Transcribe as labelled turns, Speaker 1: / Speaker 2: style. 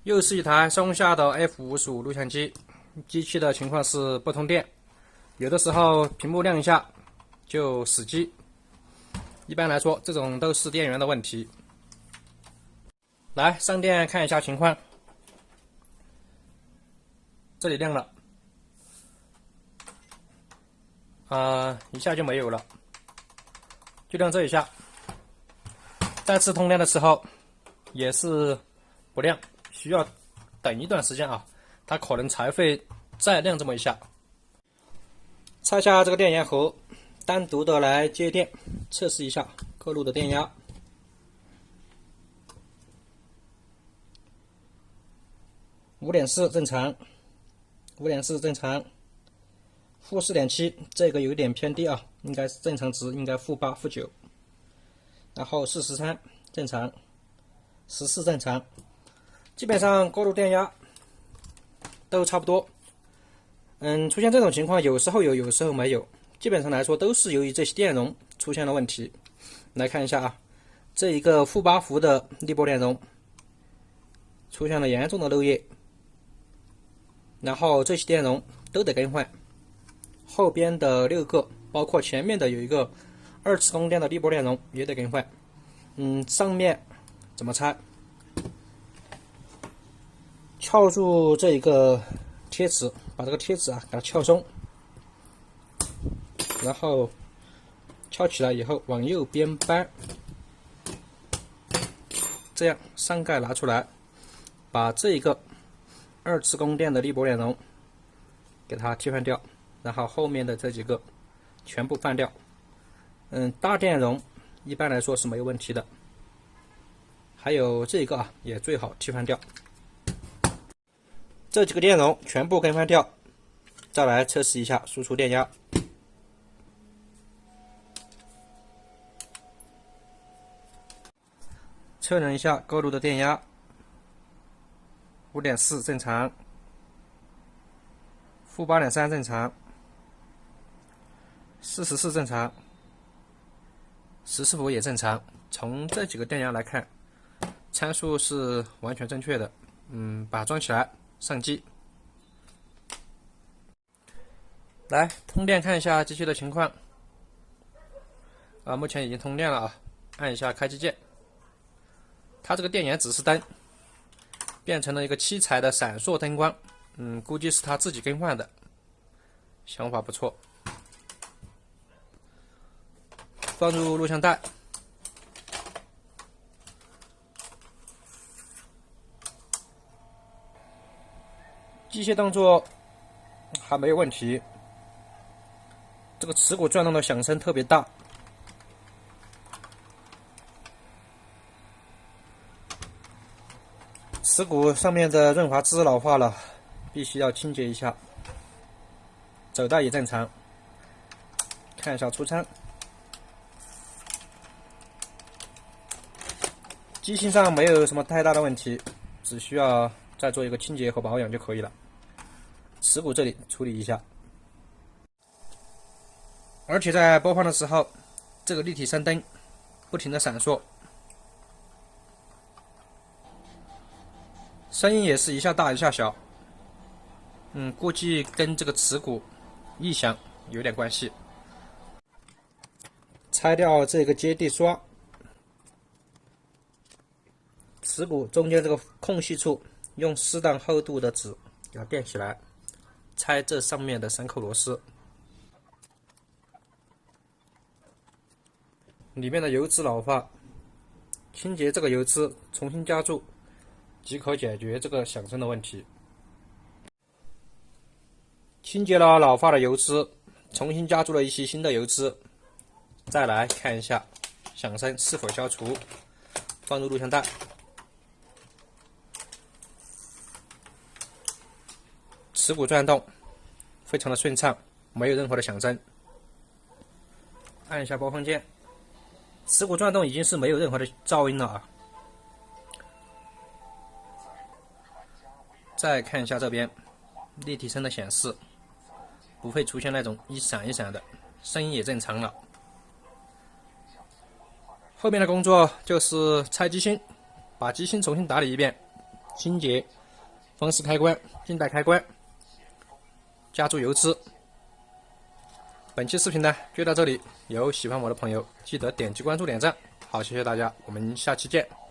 Speaker 1: 又是一台松下的 F55录像机，机器的情况是不通电，有的时候屏幕亮一下就死机。一般来说，这种都是电源的问题。来上电看一下情况，这里亮了，一下就没有了，就亮这一下。再次通电的时候也是不亮。需要等一段时间啊，它可能才会再亮这么一下。拆下这个电源盒，单独的来接电，测试一下各路的电压。5.4正常，5.4正常，负4.7，这个有点偏低啊，应该是正常值，应该-8、-9。然后43正常，14正常。基本上各路电压都差不多。出现这种情况，有时候有，有时候没有。基本上来说，都是由于这些电容出现了问题。来看一下啊，这一个-8伏的立波电容出现了严重的漏液，然后这些电容都得更换。后边的6个，包括前面的有一个2次供电的立波电容也得更换。上面怎么拆？撬住这一个贴纸，把这个贴纸给它撬松，然后撬起来以后往右边掰，这样上盖拿出来，把这一个2次供电的立波电容给它替换掉，然后后面的这几个全部换掉。大电容一般来说是没有问题的，还有这个也最好替换掉。这几个电容全部更换掉，再来测试一下输出电压。测量一下各路的电压，5.4正常，负8.3正常，44正常，14伏也正常。从这几个电压来看，参数是完全正确的。把它装起来。上机，来通电看一下机器的情况。目前已经通电了啊，按一下开机键，它这个电源指示灯变成了一个7彩的闪烁灯光，估计是它自己更换的，想法不错。放入录像带。机械动作还没有问题，这个齿骨转动的响声特别大。齿骨上面的润滑脂老化了，必须要清洁一下。走带也正常，看一下出仓。机芯上没有什么太大的问题，只需要再做一个清洁和保养就可以了。齿骨这里处理一下，而且在播放的时候，这个立体声灯不停的闪烁，声音也是一下大一下小。估计跟这个齿骨异响有点关系。拆掉这个接地刷，齿骨中间这个空隙处，用适当厚度的纸给它垫起来。拆这上面的3颗螺丝，里面的油脂老化，清洁这个油脂，重新加注，即可解决这个响声的问题。清洁了老化的油脂，重新加注了一些新的油脂，再来看一下响声是否消除。放入录像带。齿骨转动非常的顺畅，没有任何的响声。按一下播放键，齿骨转动已经是没有任何的噪音了啊。再看一下这边立体声的显示，不会出现那种一闪一闪的，声音也正常了。后面的工作就是拆机芯，把机芯重新打理一遍，清洁风式开关、静态开关、加注油脂。本期视频呢就到这里，有喜欢我的朋友记得点击关注点赞。好，谢谢大家，我们下期见。